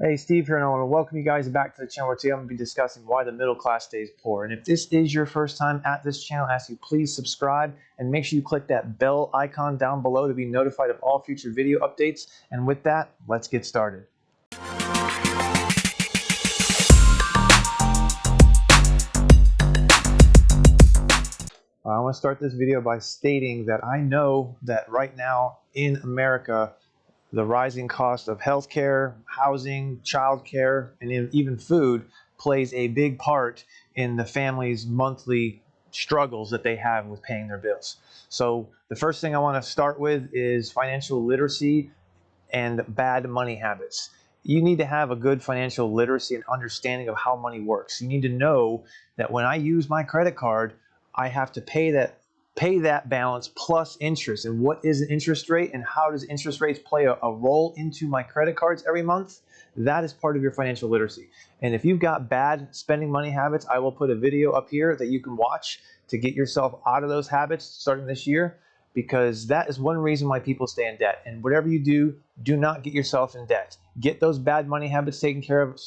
Hey, Steve here, and I want to welcome you guys back to the channel where today I'm going to be discussing why the middle class stays poor. And if this is your first time at this channel, I ask you please subscribe and make sure you click that bell icon down below to be notified of all future video updates. And with that, let's get started. I want to start this video by stating that I know that right now in America, the rising cost of healthcare, housing, childcare, and even food plays a big part in the family's monthly struggles that they have with paying their bills. So the first thing I want to start with is financial literacy and bad money habits. You need to have a good financial literacy and understanding of how money works. You need to know that when I use my credit card, I have to pay that balance plus interest. And what is an interest rate and how does interest rates play a role into my credit cards every month? That is part of your financial literacy. And if you've got bad spending money habits, I will put a video up here that you can watch to get yourself out of those habits starting this year, because that is one reason why people stay in debt. And whatever you do, do not get yourself in debt. Get those bad money habits taken care of.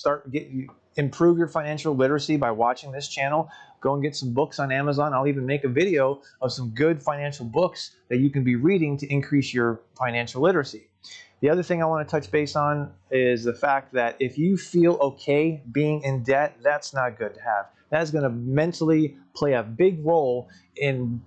Improve your financial literacy by watching this channel. Go and get some books on Amazon. I'll even make a video of some good financial books that you can be reading to increase your financial literacy. The other thing I want to touch base on is the fact that if you feel okay being in debt, that's not good to have. That's going to mentally play a big role in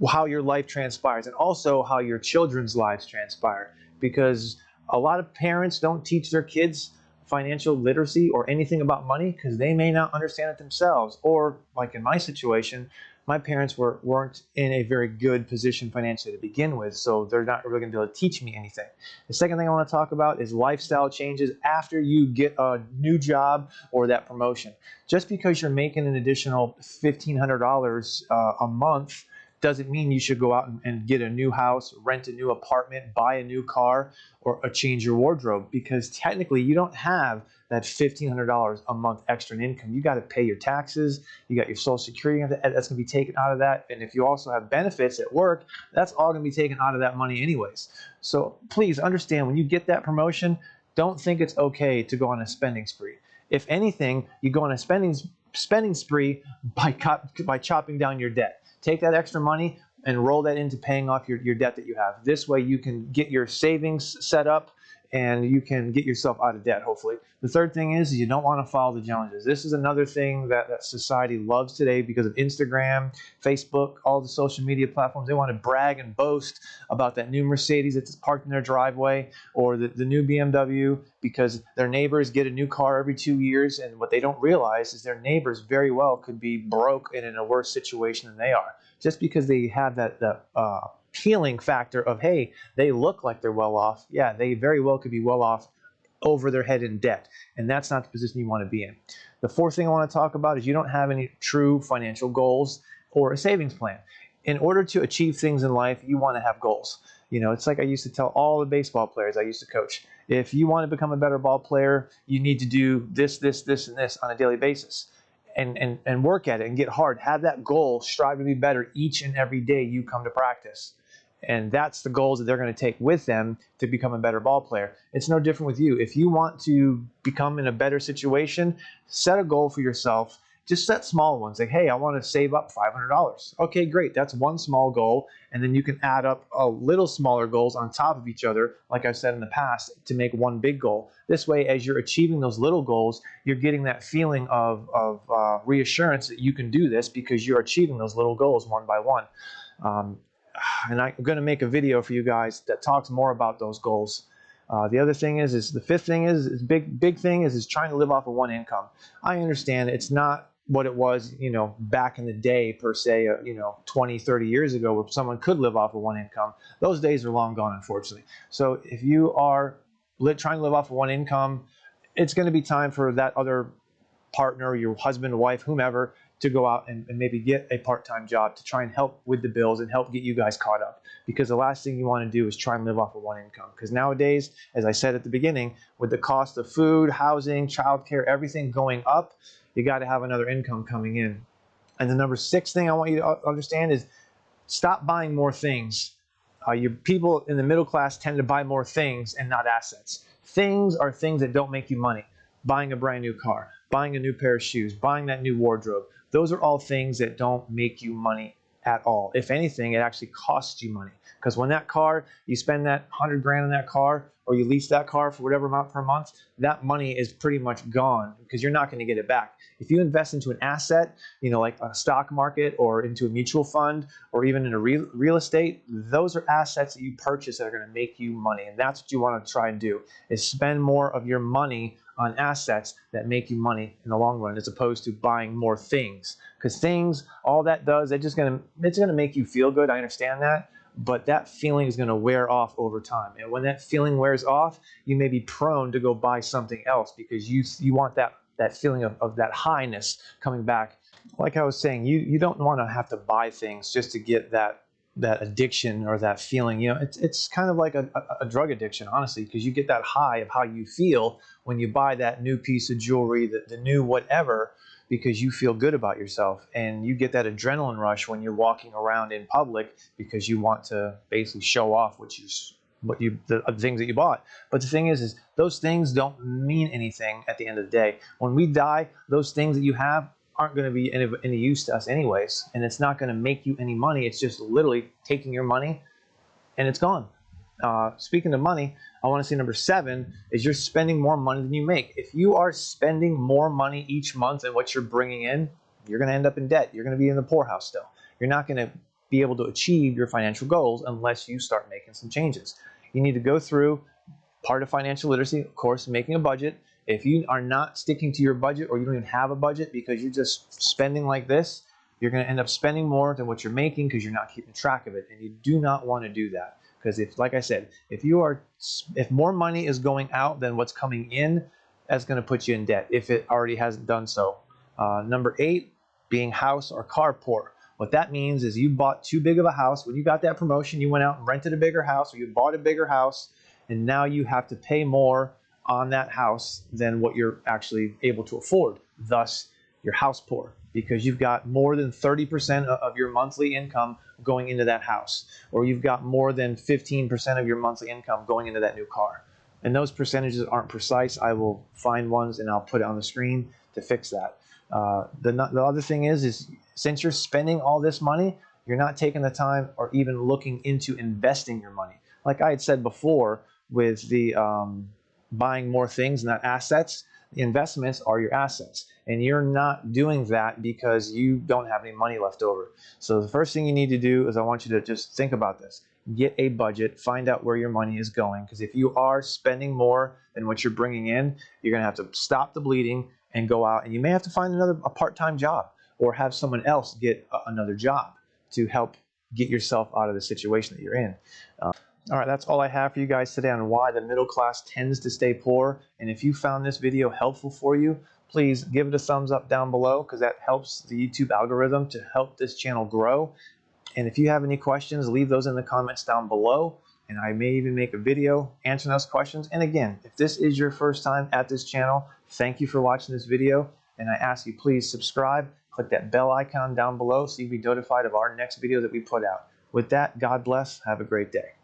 how your life transpires and also how your children's lives transpire, because a lot of parents don't teach their kids financial literacy or anything about money because they may not understand it themselves. Or like in my situation, my parents weren't in a very good position financially to begin with, so they're not really going to be able to teach me anything. The second thing I want to talk about is lifestyle changes after you get a new job or that promotion. Just because you're making an additional $1,500 a month doesn't mean you should go out and get a new house, rent a new apartment, buy a new car, or change your wardrobe, because technically you don't have that $1,500 a month extra in income. You got to pay your taxes, you got your Social Security, that's going to be taken out of that. And if you also have benefits at work, that's all going to be taken out of that money anyways. So please understand, when you get that promotion, don't think it's okay to go on a spending spree. If anything, you go on a spending spree by chopping down your debt. Take that extra money and roll that into paying off your debt that you have. This way you can get your savings set up and you can get yourself out of debt, hopefully. The third thing is you don't want to follow the Jonses. This is another thing that society loves today because of Instagram, Facebook, all the social media platforms. They want to brag and boast about that new Mercedes that's parked in their driveway, or the new BMW, because their neighbors get a new car every 2 years. And what they don't realize is their neighbors very well could be broke and in a worse situation than they are. Just because they have that appealing factor of, hey, they look like they're well off. Yeah, they very well could be well off over their head in debt. And that's not the position you want to be in. The fourth thing I want to talk about is you don't have any true financial goals or a savings plan. In order to achieve things in life, you want to have goals. You know, it's like I used to tell all the baseball players I used to coach. If you want to become a better ball player, you need to do this, this, this, and this on a daily basis. And work at it and get hard. Have that goal. Strive to be better each and every day you come to practice. And that's the goals that they're going to take with them to become a better ball player. It's no different with you. If you want to become in a better situation, set a goal for yourself. Just set small ones. Like, hey, I want to save up $500. Okay, great. That's one small goal. And then you can add up a little smaller goals on top of each other, like I've said in the past, to make one big goal. This way, as you're achieving those little goals, you're getting that feeling of reassurance that you can do this because you're achieving those little goals one by one. And I'm going to make a video for you guys that talks more about those goals. The other thing is the fifth thing is big thing is trying to live off of one income. I understand it's not what it was, back in the day per se, 20, 30 years ago, where someone could live off of one income. Those days are long gone, unfortunately. So if you are trying to live off of one income, it's going to be time for that other partner, your husband, wife, whomever, to go out and maybe get a part-time job to try and help with the bills and help get you guys caught up. Because the last thing you want to do is try and live off of one income. Because nowadays, as I said at the beginning, with the cost of food, housing, childcare, everything going up, you got to have another income coming in. And the number 6 thing I want you to understand is stop buying more things. Your people in the middle class tend to buy more things and not assets. Things are things that don't make you money. buying a brand new car, buying a new pair of shoes, buying that new wardrobe. Those are all things that don't make you money at all. If anything, it actually costs you money. Because when that car, you spend that 100 grand on that car, or you lease that car for whatever amount per month, that money is pretty much gone because you're not going to get it back. If you invest into an asset, like a stock market or into a mutual fund or even in a real estate, those are assets that you purchase that are going to make you money. And that's what you want to try and do, is spend more of your money on assets that make you money in the long run, as opposed to buying more things. Because things, all that does, it's going to make you feel good. I understand that. But that feeling is going to wear off over time. And when that feeling wears off, you may be prone to go buy something else because you want that feeling of that highness coming back. Like I was saying, you don't want to have to buy things just to get that addiction or that feeling. It's kind of like a drug addiction, honestly, because you get that high of how you feel when you buy that new piece of jewelry, the new whatever, because you feel good about yourself, and you get that adrenaline rush when you're walking around in public because you want to basically show off the things that you bought. But the thing is those things don't mean anything at the end of the day. When we die, those things that you have aren't going to be any use to us anyways, and it's not going to make you any money. It's just literally taking your money and it's gone. Speaking of money, I want to say number 7 is you're spending more money than you make. If you are spending more money each month than what you're bringing in, you're going to end up in debt. You're going to be in the poorhouse still. You're not going to be able to achieve your financial goals unless you start making some changes. You need to go through part of financial literacy, of course, making a budget. If you are not sticking to your budget, or you don't even have a budget because you're just spending like this, you're going to end up spending more than what you're making because you're not keeping track of it. And you do not want to do that. Because like I said, if more money is going out than what's coming in, that's going to put you in debt if it already hasn't done so. Number 8, being house or car poor. What that means is you bought too big of a house. When you got that promotion, you went out and rented a bigger house, or you bought a bigger house, and now you have to pay more on that house than what you're actually able to afford. Thus, you're house poor because you've got more than 30% of your monthly income going into that house, or you've got more than 15% of your monthly income going into that new car. And those percentages aren't precise. I will find ones and I'll put it on the screen to fix that. The other thing is since you're spending all this money, you're not taking the time or even looking into investing your money. Like I had said before with the buying more things, not assets. The investments are your assets, and you're not doing that because you don't have any money left over. So the first thing you need to do is I want you to just think about this. Get a budget, find out where your money is going, because if you are spending more than what you're bringing in, you're going to have to stop the bleeding and go out, and you may have to find a part-time job or have someone else get another job to help get yourself out of the situation that you're in. All right, that's all I have for you guys today on why the middle class tends to stay poor. And if you found this video helpful for you, please give it a thumbs up down below, because that helps the YouTube algorithm to help this channel grow. And if you have any questions, leave those in the comments down below, and I may even make a video answering those questions. And again, if this is your first time at this channel, thank you for watching this video, and I ask you please subscribe, click that bell icon down below so you'll be notified of our next video that we put out. With that, God bless, have a great day.